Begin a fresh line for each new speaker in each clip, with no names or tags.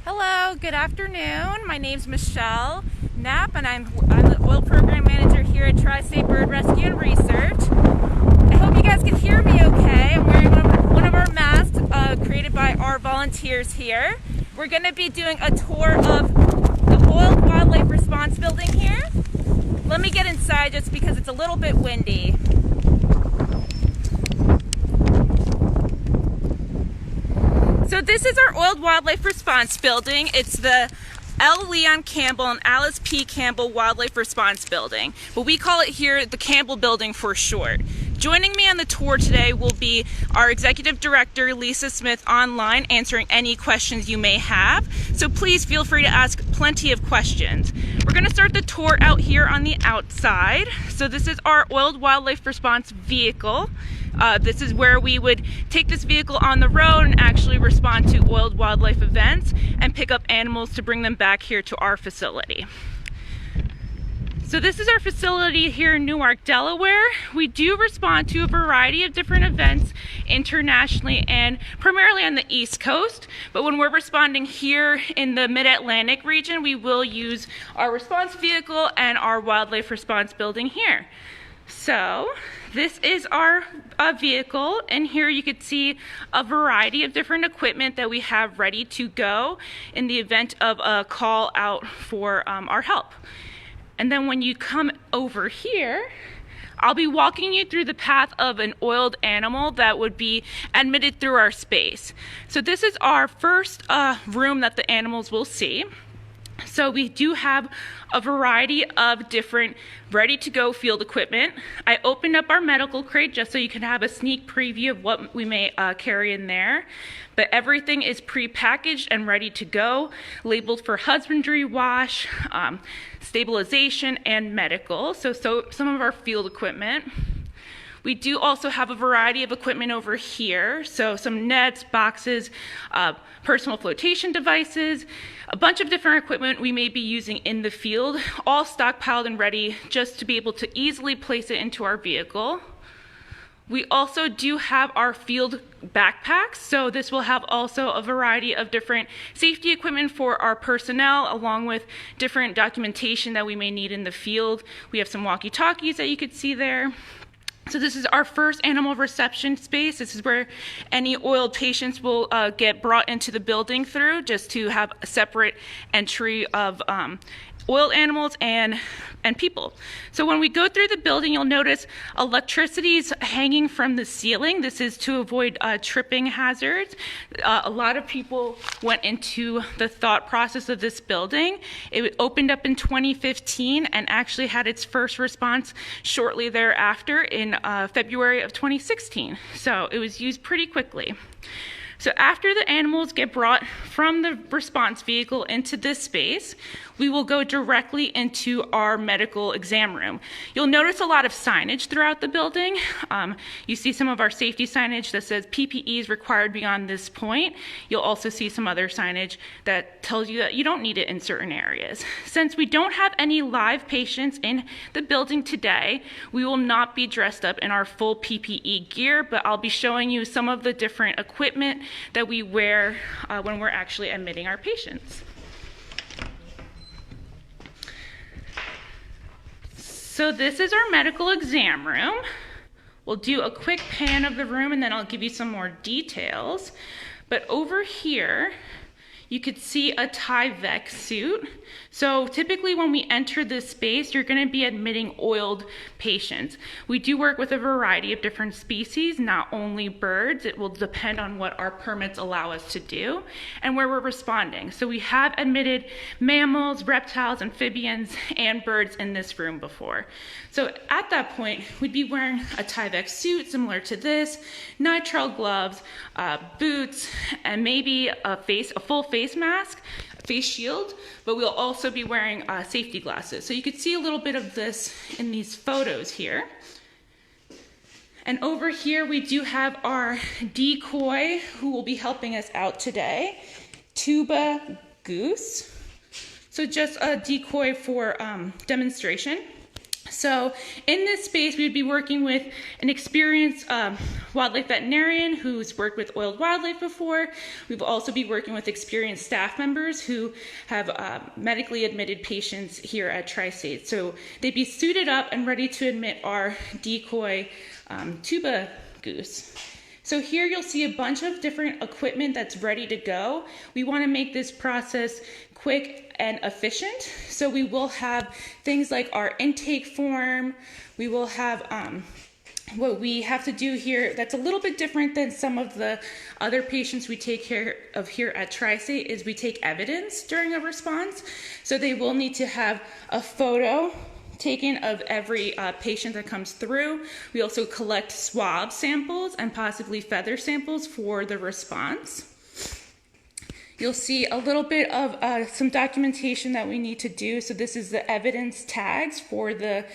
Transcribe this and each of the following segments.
Hello, good afternoon. My name's Michelle Knapp, and I'm the Oil Program Manager here at Tri-State Bird Rescue and Research. I hope you guys can hear me okay. I'm wearing one of our masks created by our volunteers here. We're going to be doing a tour of the Oiled Wildlife Response Building here. Let me get inside just because it's a little bit windy. So this is our Oiled Wildlife Response Building. It's the L. Leon Campbell and Alice P. Campbell Wildlife Response Building, but we call it here the Campbell Building for short. Joining me on the tour today will be our Executive Director, Lisa Smith, online answering any questions you may have. So please feel free to ask plenty of questions. We're going to start the tour out here on the outside. So this is our Oiled Wildlife Response vehicle. This is where we would take this vehicle on the road and actually respond to oiled wildlife events and pick up animals to bring them back here to our facility. So this is our facility here in Newark, Delaware. We do respond to a variety of different events internationally and primarily on the East Coast. But when we're responding here in the Mid-Atlantic region, we will use our response vehicle and our wildlife response building here. So this is our vehicle, and here you could see a variety of different equipment that we have ready to go in the event of a call out for our help. And then when you come over here, I'll be walking you through the path of an oiled animal that would be admitted through our space. So this is our first room that the animals will see. So we do have a variety of different ready-to-go field equipment. I opened up our medical crate just so you can have a sneak preview of what we may carry in there. But everything is pre-packaged and ready to go, labeled for husbandry, wash, stabilization, and medical. So some of our field equipment. We do also have a variety of equipment over here. So some nets, boxes, personal flotation devices, a bunch of different equipment we may be using in the field, all stockpiled and ready just to be able to easily place it into our vehicle. We also do have our field backpacks, so this will have also a variety of different safety equipment for our personnel, along with different documentation that we may need in the field. We have some walkie-talkies that you could see there. So this is our first animal reception space. This is where any oiled patients will get brought into the building through, just to have a separate entry of oiled animals and people. So when we go through the building, you'll notice electricity is hanging from the ceiling. This is to avoid tripping hazards. A lot of people went into the thought process of this building. It opened up in 2015 and actually had its first response shortly thereafter in February of 2016. So it was used pretty quickly. So after the animals get brought from the response vehicle into this space, we will go directly into our medical exam room. You'll notice a lot of signage throughout the building. You see some of our safety signage that says PPE is required beyond this point. You'll also see some other signage that tells you that you don't need it in certain areas. Since we don't have any live patients in the building today, we will not be dressed up in our full PPE gear, but I'll be showing you some of the different equipment that we wear when we're actually admitting our patients. So this is our medical exam room. We'll do a quick pan of the room and then I'll give you some more details. But over here, you could see a Tyvek suit. So typically when we enter this space, you're going to be admitting oiled patients. We do work with a variety of different species, not only birds. It will depend on what our permits allow us to do and where we're responding. So we have admitted mammals, reptiles, amphibians, and birds in this room before. So at that point, we'd be wearing a Tyvek suit similar to this, nitrile gloves, boots, and maybe a full face mask, face shield, but we'll also be wearing safety glasses. So you could see a little bit of this in these photos here. And over here we do have our decoy who will be helping us out today, Tuba Goose. So just a decoy for demonstration. So in this space, we would be working with an experienced wildlife veterinarian who's worked with oiled wildlife before. We'll also be working with experienced staff members who have medically admitted patients here at Tri-State. So they'd be suited up and ready to admit our decoy tuba goose. So here you'll see a bunch of different equipment that's ready to go. We want to make this process quick and efficient. So we will have things like our intake form. We will have what we have to do here that's a little bit different than some of the other patients we take care of here at Tri-State is we take evidence during a response. So they will need to have a photo taken of every patient that comes through. We also collect swab samples and possibly feather samples for the response. You'll see a little bit of some documentation that we need to do. So this is the evidence tags for the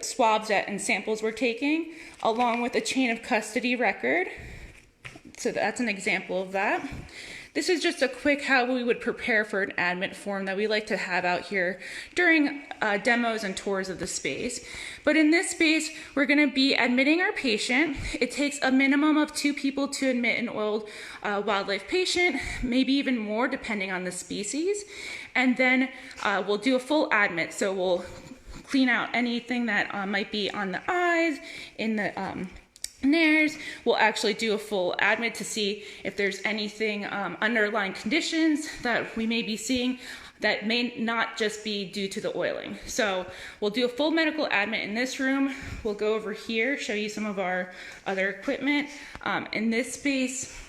swabs and samples we're taking, along with a chain of custody record. So that's an example of that. This is just a quick how we would prepare for an admit form that we like to have out here during demos and tours of the space. But in this space, we're going to be admitting our patient. It takes a minimum of 2 people to admit an oiled wildlife patient, maybe even more depending on the species. And then we'll do a full admit. So we'll clean out anything that might be on the eyes, in the nares. We'll actually do a full admit to see if there's anything underlying conditions that we may be seeing that may not just be due to the oiling. So we'll do a full medical admit in this room. We'll go over here, show you some of our other equipment. In this space,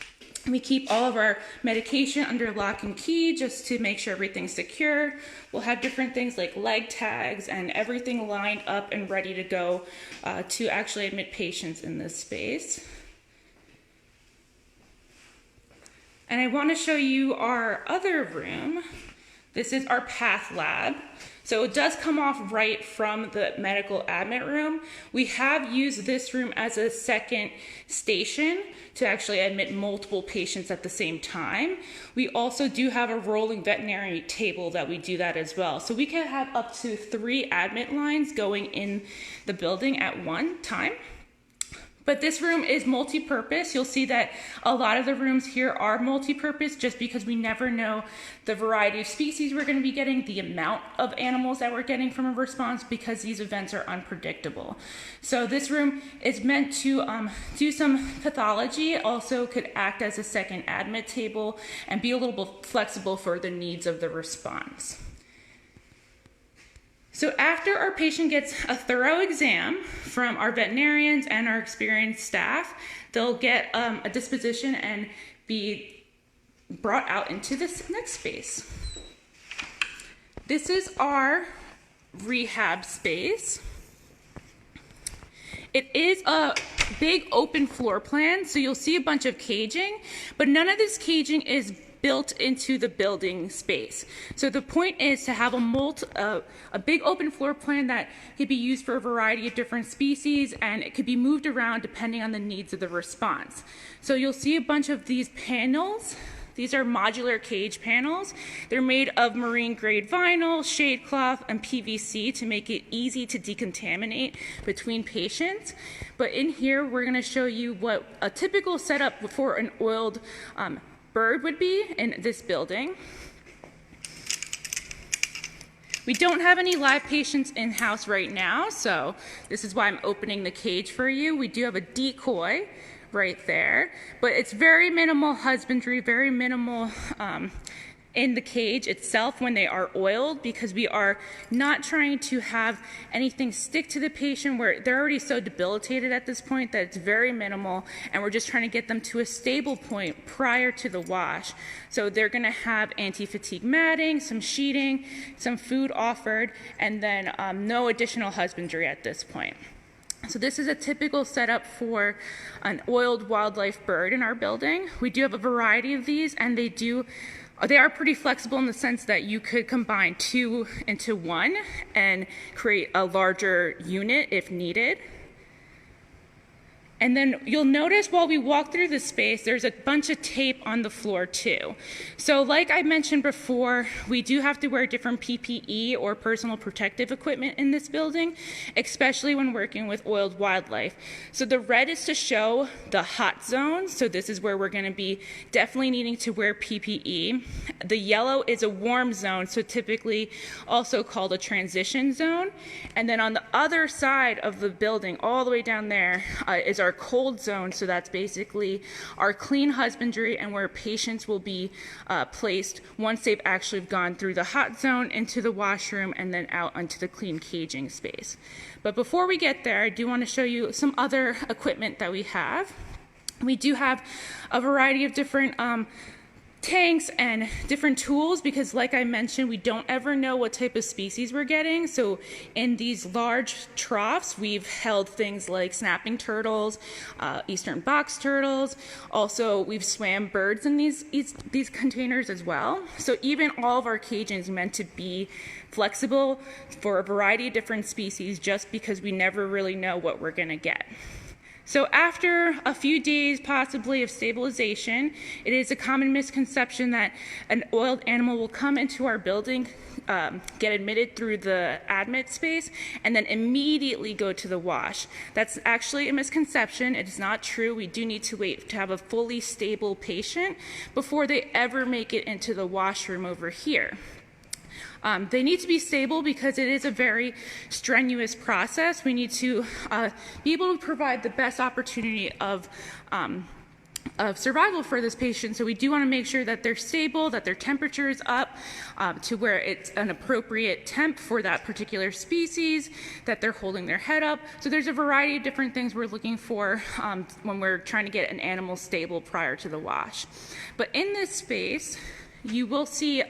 we keep all of our medication under lock and key just to make sure everything's secure. We'll have different things like leg tags and everything lined up and ready to go to actually admit patients in this space. And I want to show you our other room. This is our path lab. So it does come off right from the medical admit room. We have used this room as a second station to actually admit multiple patients at the same time. We also do have a rolling veterinary table that we do that as well. So we can have up to 3 admit lines going in the building at one time. But this room is multi-purpose. You'll see that a lot of the rooms here are multi-purpose just because we never know the variety of species we're going to be getting, the amount of animals that we're getting from a response, because these events are unpredictable. So this room is meant to do some pathology, also could act as a second admit table and be a little bit flexible for the needs of the response. So after our patient gets a thorough exam from our veterinarians and our experienced staff, they'll get a disposition and be brought out into this next space. This is our rehab space. It is a big open floor plan, so you'll see a bunch of caging, but none of this caging is built into the building space. So the point is to have a big open floor plan that could be used for a variety of different species, and it could be moved around depending on the needs of the response. So you'll see a bunch of these panels. These are modular cage panels. They're made of marine grade vinyl, shade cloth, and PVC to make it easy to decontaminate between patients. But in here, we're gonna show you what a typical setup for an oiled bird would be in this building. We don't have any live patients in-house right now, so this is why I'm opening the cage for you. We do have a decoy right there, but it's very minimal husbandry, very minimal in the cage itself when they are oiled, because we are not trying to have anything stick to the patient where they're already so debilitated at this point that it's very minimal, and we're just trying to get them to a stable point prior to the wash. So they're gonna have anti-fatigue matting, some sheeting, some food offered, and then no additional husbandry at this point. So this is a typical setup for an oiled wildlife bird in our building. We do have a variety of these, and they are pretty flexible in the sense that you could combine 2 into 1 and create a larger unit if needed. And then you'll notice while we walk through the space, there's a bunch of tape on the floor too. So like I mentioned before, we do have to wear different PPE or personal protective equipment in this building, especially when working with oiled wildlife. So the red is to show the hot zone. So this is where we're going to be definitely needing to wear PPE. The yellow is a warm zone, so typically also called a transition zone. And then on the other side of the building, all the way down there, is our cold zone. So that's basically our clean husbandry and where patients will be placed once they've actually gone through the hot zone into the washroom and then out onto the clean caging space. But before we get there, I do want to show you some other equipment that we have. We do have a variety of different tanks and different tools because, like I mentioned, we don't ever know what type of species we're getting. So in these large troughs, we've held things like snapping turtles, eastern box turtles. Also, we've swam birds in these containers as well. So even all of our caging is meant to be flexible for a variety of different species just because we never really know what we're going to get. So after a few days possibly of stabilization, it is a common misconception that an oiled animal will come into our building, get admitted through the admit space, and then immediately go to the wash. That's actually a misconception. It is not true. We do need to wait to have a fully stable patient before they ever make it into the washroom over here. They need to be stable because it is a very strenuous process. We need to be able to provide the best opportunity of survival for this patient. So we do want to make sure that they're stable, that their temperature is up to where it's an appropriate temp for that particular species, that they're holding their head up. So there's a variety of different things we're looking for when we're trying to get an animal stable prior to the wash. But in this space, you will see,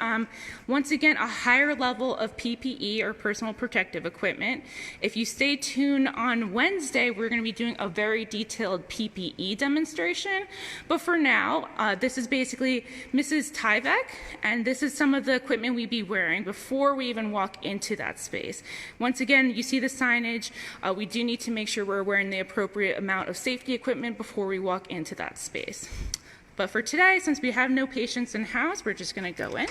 once again, a higher level of PPE or personal protective equipment. If you stay tuned on Wednesday, we're going to be doing a very detailed PPE demonstration. But for now, this is basically Mrs. Tyvek, and this is some of the equipment we'd be wearing before we even walk into that space. Once again, you see the signage. We do need to make sure we're wearing the appropriate amount of safety equipment before we walk into that space. But for today, since we have no patients in-house, we're just going to go in.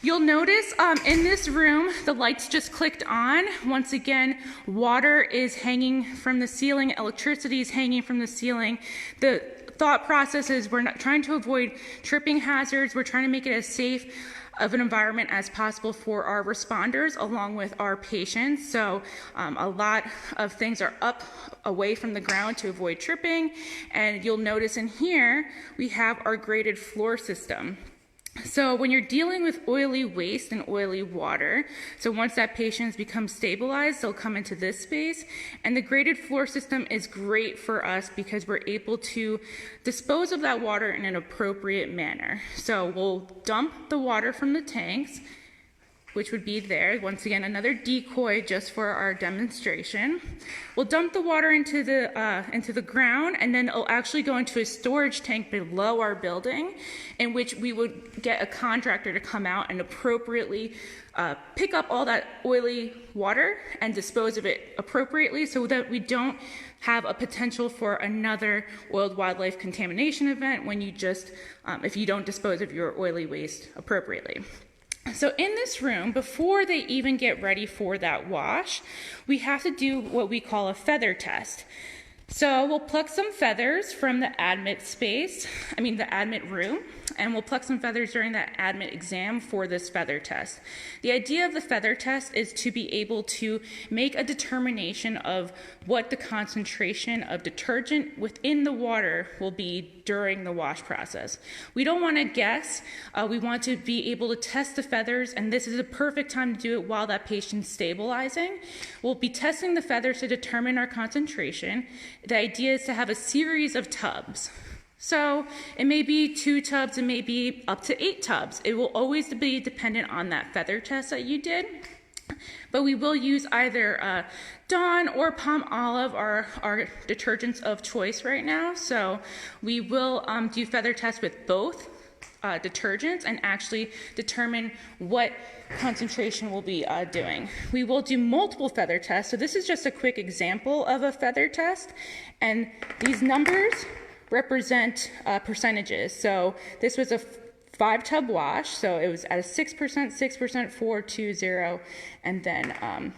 You'll notice in this room, the lights just clicked on. Once again, water is hanging from the ceiling, electricity is hanging from the ceiling. The thought process is we're not trying to avoid tripping hazards. We're trying to make it as safe of an environment as possible for our responders along with our patients. So a lot of things are up away from the ground to avoid tripping. And you'll notice in here, we have our graded floor system. So when you're dealing with oily waste and oily water, so once that patient's become stabilized, they'll come into this space. And the graded floor system is great for us because we're able to dispose of that water in an appropriate manner. So we'll dump the water from the tanks, which would be there. Once again, another decoy just for our demonstration. We'll dump the water into the ground, and then it'll actually go into a storage tank below our building, in which we would get a contractor to come out and appropriately pick up all that oily water and dispose of it appropriately so that we don't have a potential for another oiled wildlife contamination event when you just, if you don't dispose of your oily waste appropriately. So in this room, before they even get ready for that wash, we have to do what we call a feather test. So we'll pluck some feathers from the admit room, and we'll pluck some feathers during that admit exam for this feather test. The idea of the feather test is to be able to make a determination of what the concentration of detergent within the water will be during the wash process. We don't want to guess. We want to be able to test the feathers, and this is a perfect time to do it while that patient's stabilizing. We'll be testing the feathers to determine our concentration. The idea is to have a series of tubs. So it may be 2 tubs, it may be up to 8 tubs. It will always be dependent on that feather test that you did. But we will use either Dawn or Palm Olive, our detergents of choice right now. So we will do feather tests with both detergents and actually determine what concentration we'll be doing. We will do multiple feather tests. So this is just a quick example of a feather test, and these numbers represent percentages. So this was a 5-tub wash, so it was at a 6%, 6%, 4, 2, 0, and then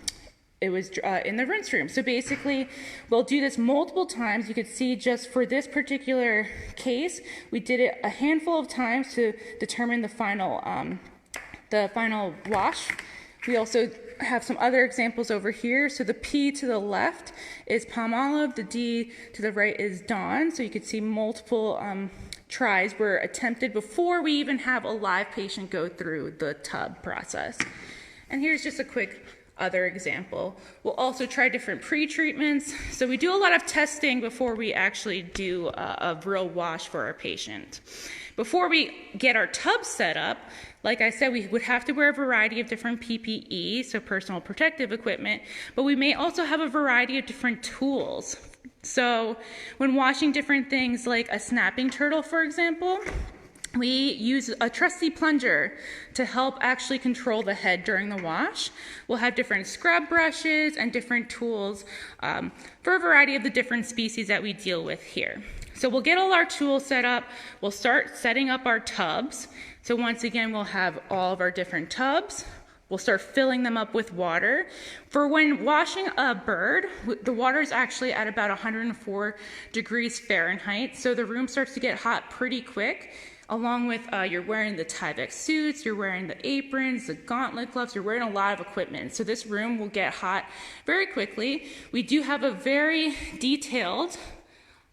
it was in the rinse room. So basically, we'll do this multiple times. You could see just for this particular case, we did it a handful of times to determine the final wash. We also have some other examples over here. So the P to the left is Palmolive, the D to the right is Dawn. So you could see multiple tries were attempted before we even have a live patient go through the tub process. And here's just a quick other example. We'll also try different pre-treatments. So we do a lot of testing before we actually do a real wash for our patient. Before we get our tub set up, like I said, we would have to wear a variety of different PPE, so personal protective equipment, but we may also have a variety of different tools. So when washing different things like a snapping turtle, for example, we use a trusty plunger to help actually control the head during the wash. We'll have different scrub brushes and different tools for a variety of the different species that we deal with here. So we'll get all our tools set up. We'll start setting up our tubs. So once again, we'll have all of our different tubs. We'll start filling them up with water. For when washing a bird, the water is actually at about 104 degrees Fahrenheit. So the room starts to get hot pretty quick. Along with you're wearing the Tyvek suits, you're wearing the aprons, the gauntlet gloves, you're wearing a lot of equipment. So this room will get hot very quickly. We do have a very detailed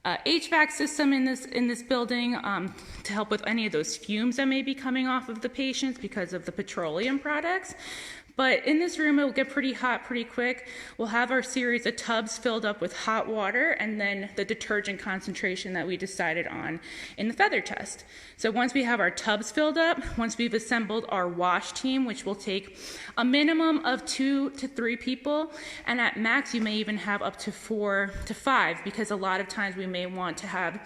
HVAC system in this building to help with any of those fumes that may be coming off of the patients because of the petroleum products. But in this room, it will get pretty hot pretty quick. We'll have our series of tubs filled up with hot water and then the detergent concentration that we decided on in the feather test. So once we have our tubs filled up, once we've assembled our wash team, which will take a minimum of 2 to 3 people, and at max, you may even have up to 4 to 5, because a lot of times we may want to have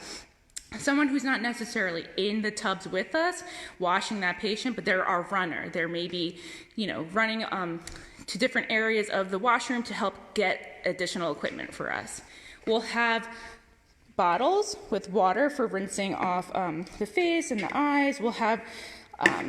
someone who's not necessarily in the tubs with us washing that patient, but they're our runner. They're maybe, running to different areas of the washroom to help get additional equipment for us. We'll have bottles with water for rinsing off the face and the eyes. We'll have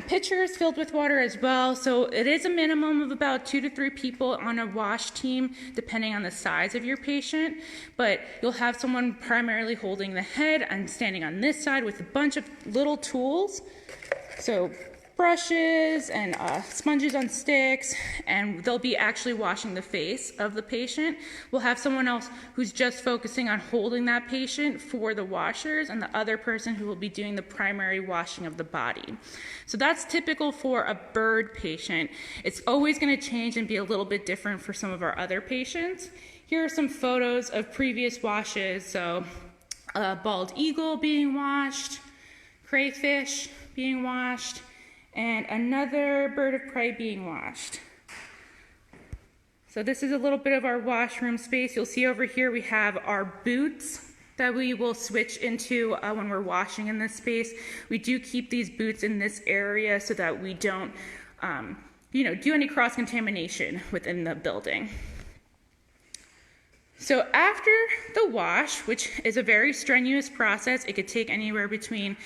pitchers filled with water as well. So it is a minimum of about 2 to 3 people on a wash team, depending on the size of your patient. But you'll have someone primarily holding the head and standing on this side with a bunch of little tools. So brushes and sponges on sticks, and they'll be actually washing the face of the patient. We'll have someone else who's just focusing on holding that patient for the washers, and the other person who will be doing the primary washing of the body. So that's typical for a bird patient. It's always going to change and be a little bit different for some of our other patients. Here are some photos of previous washes. So a bald eagle being washed, crayfish being washed, and another bird of prey being washed. So this is a little bit of our washroom space. You'll see over here we have our boots that we will switch into when we're washing in this space. We do keep these boots in this area so that we don't do any cross-contamination within the building. So after the wash, which is a very strenuous process, it could take anywhere between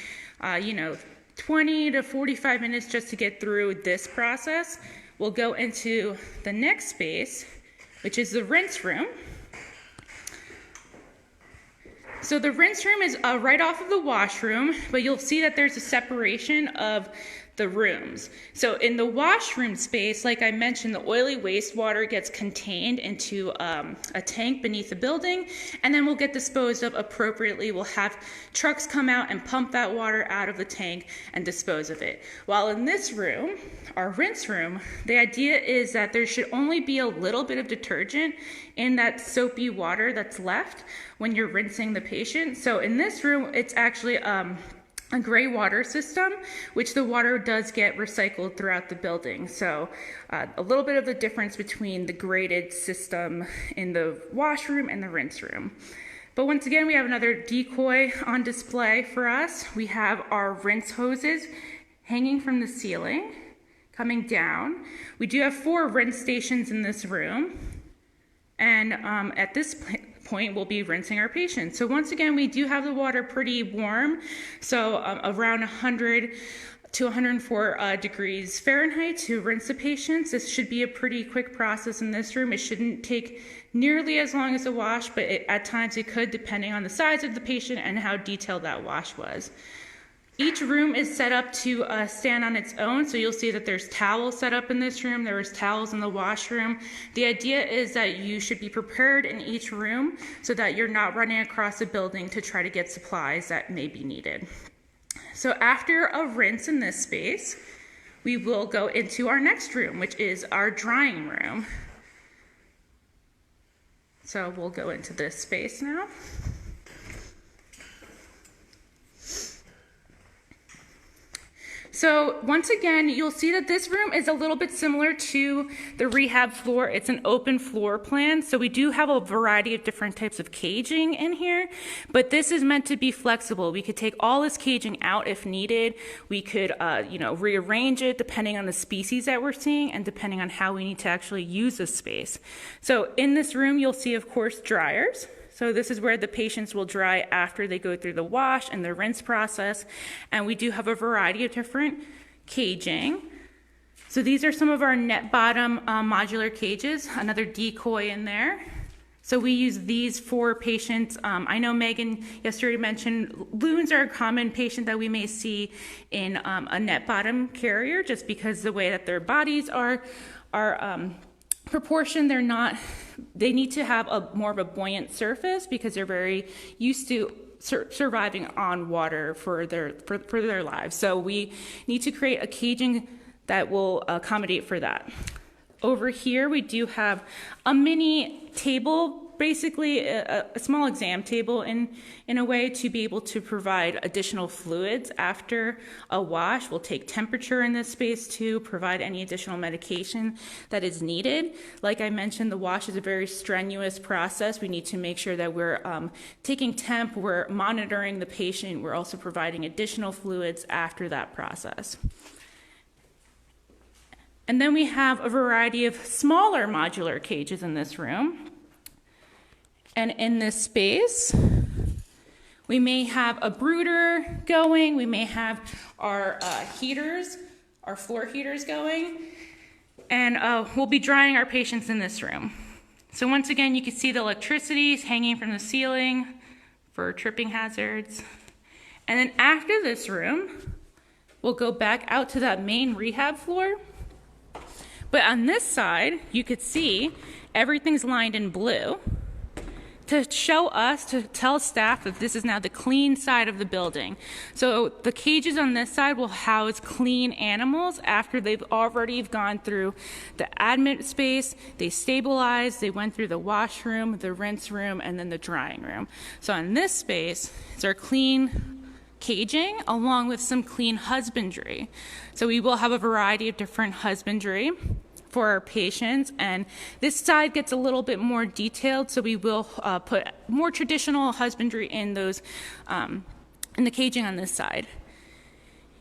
20 to 45 minutes just to get through this process. We'll go into the next space, which is the rinse room. So the rinse room is right off of the washroom, but you'll see that there's a separation of the rooms. So in the washroom space, like I mentioned, the oily wastewater gets contained into a tank beneath the building, and then will get disposed of appropriately. We'll have trucks come out and pump that water out of the tank and dispose of it. While in this room, our rinse room, the idea is that there should only be a little bit of detergent in that soapy water that's left when you're rinsing the patient. So in this room, it's actually a gray water system, which the water does get recycled throughout the building. So a little bit of the difference between the graded system in the washroom and the rinse room. But once again, we have another decoy on display for us. We have our rinse hoses hanging from the ceiling, coming down. We do have 4 rinse stations in this room. And at this point, we'll be rinsing our patients. So once again, we do have the water pretty warm. So around 100 to 104 degrees Fahrenheit to rinse the patients. This should be a pretty quick process in this room. It shouldn't take nearly as long as a wash, but at times it could, depending on the size of the patient and how detailed that wash was. Each room is set up to stand on its own, so you'll see that there's towels set up in this room. There was towels in the washroom. The idea is that you should be prepared in each room so that you're not running across the building to try to get supplies that may be needed. So after a rinse in this space, we will go into our next room, which is our drying room. So we'll go into this space now. So once again, you'll see that this room is a little bit similar to the rehab floor. It's an open floor plan, so we do have a variety of different types of caging in here, but this is meant to be flexible. We could take all this caging out if needed. We could, rearrange it depending on the species that we're seeing and depending on how we need to actually use this space. So in this room, you'll see, of course, dryers. So this is where the patients will dry after they go through the wash and the rinse process. And we do have a variety of different caging. So these are some of our net bottom modular cages, another decoy in there. So we use these for patients. I know Megan yesterday mentioned loons are a common patient that we may see in a net bottom carrier, just because the way that their bodies are proportion, they need to have more of a buoyant surface because they're very used to surviving on water for their lives. So we need to create a caging that will accommodate for that. Over here, we do have a mini table, basically a small exam table in a way to be able to provide additional fluids after a wash. We'll take temperature in this space to provide any additional medication that is needed. Like I mentioned, the wash is a very strenuous process. We need to make sure that we're taking temp, we're monitoring the patient, we're also providing additional fluids after that process. And then we have a variety of smaller modular cages in this room. And in this space, we may have a brooder going, we may have our heaters, our floor heaters going, and we'll be drying our patients in this room. So once again, you can see the electricity is hanging from the ceiling for tripping hazards. And then after this room, we'll go back out to that main rehab floor. But on this side, you could see everything's lined in blue to show us, to tell staff that this is now the clean side of the building. So the cages on this side will house clean animals after they've already gone through the admit space, they stabilized, they went through the washroom, the rinse room, and then the drying room. So on this space, it's our clean caging along with some clean husbandry. So we will have a variety of different husbandry for our patients, and this side gets a little bit more detailed, so we will put more traditional husbandry in those in the caging on this side.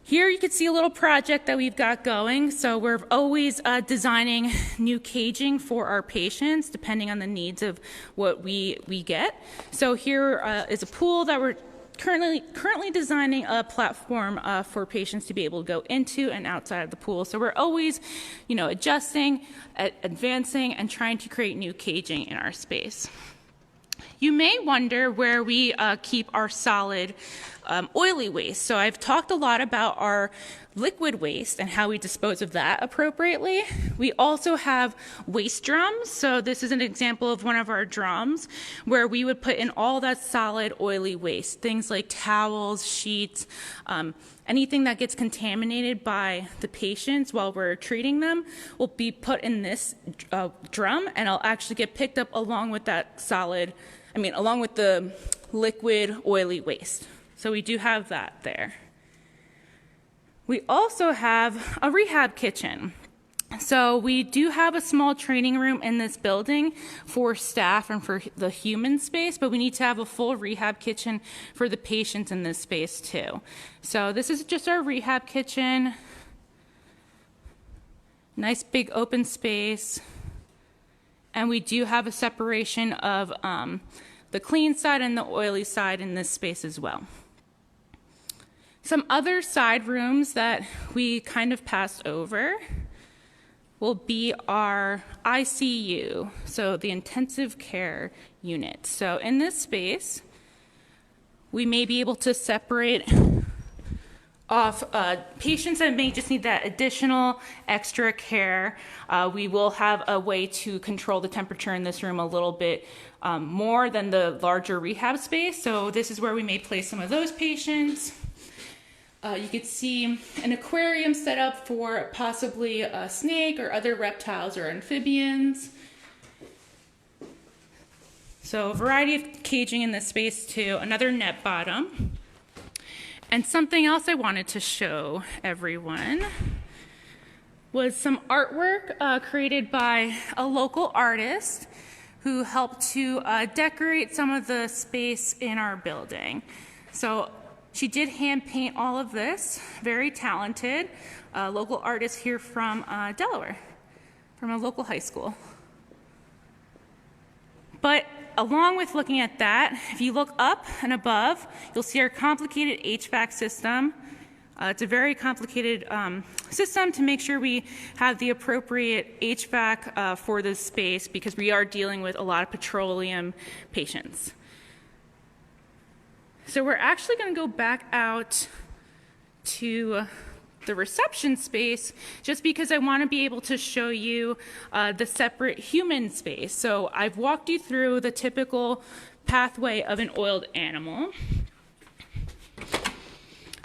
Here you can see a little project that we've got going. So we're always designing new caging for our patients depending on the needs of what we get. So here is a pool that we're currently designing a platform for patients to be able to go into and outside of the pool. So we're always, adjusting, advancing, and trying to create new caging in our space. You may wonder where we keep our solid oily waste. So I've talked a lot about our liquid waste and how we dispose of that appropriately. We also have waste drums. So this is an example of one of our drums where we would put in all that solid oily waste, things like towels, sheets, anything that gets contaminated by the patients while we're treating them will be put in this drum, and it'll actually get picked up along with that along with the liquid oily waste. So we do have that there. We also have a rehab kitchen. So we do have a small training room in this building for staff and for the human space, but we need to have a full rehab kitchen for the patients in this space too. So this is just our rehab kitchen. Nice big open space. And we do have a separation of the clean side and the oily side in this space as well. Some other side rooms that we kind of passed over will be our ICU, so the intensive care unit. So in this space, we may be able to separate off patients that may just need that additional extra care. We will have a way to control the temperature in this room a little bit more than the larger rehab space. So this is where we may place some of those patients. You could see an aquarium set up for possibly a snake or other reptiles or amphibians. So a variety of caging in this space too. Another net bottom. And something else I wanted to show everyone was some artwork created by a local artist who helped to decorate some of the space in our building. So she did hand paint all of this, very talented, local artist here from Delaware, from a local high school. But along with looking at that, if you look up and above, you'll see our complicated HVAC system. It's a very complicated system to make sure we have the appropriate HVAC for this space because we are dealing with a lot of petroleum patients. So we're actually going to go back out to the reception space just because I want to be able to show you the separate human space. So I've walked you through the typical pathway of an oiled animal.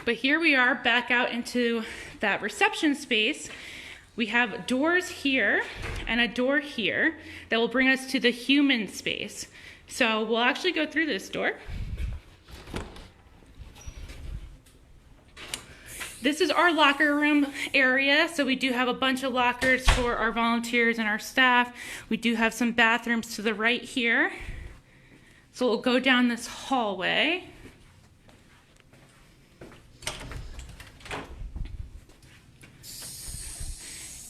But here we are back out into that reception space. We have doors here and a door here that will bring us to the human space. So we'll actually go through this door. This is our locker room area, so we do have a bunch of lockers for our volunteers and our staff. We do have some bathrooms to the right here. So we'll go down this hallway.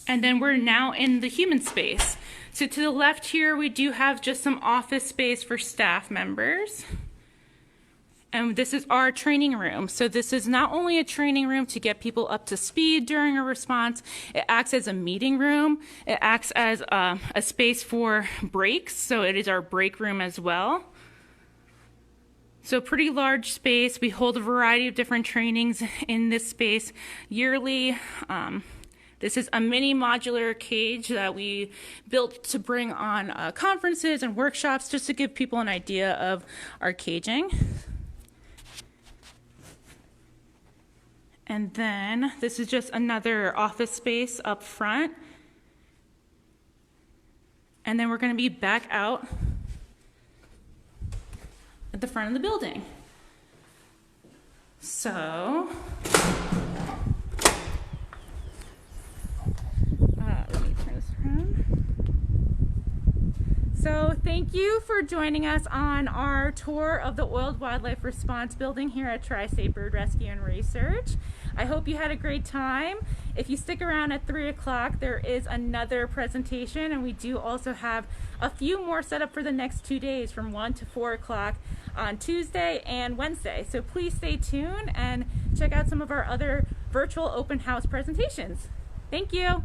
And then we're now in the human space. So to the left here, we do have just some office space for staff members. And this is our training room. So this is not only a training room to get people up to speed during a response, it acts as a meeting room. It acts as a space for breaks. So it is our break room as well. So pretty large space. We hold a variety of different trainings in this space yearly. This is a mini modular cage that we built to bring on conferences and workshops just to give people an idea of our caging. And then this is just another office space up front. And then we're going to be back out at the front of the building. So, let me turn this around. So thank you for joining us on our tour of the Oiled Wildlife Response Building here at Tri-State Bird Rescue and Research. I hope you had a great time. If you stick around at 3 o'clock, there is another presentation, and we do also have a few more set up for the next 2 days from 1 to 4 o'clock on Tuesday and Wednesday. So please stay tuned and check out some of our other virtual open house presentations. Thank you.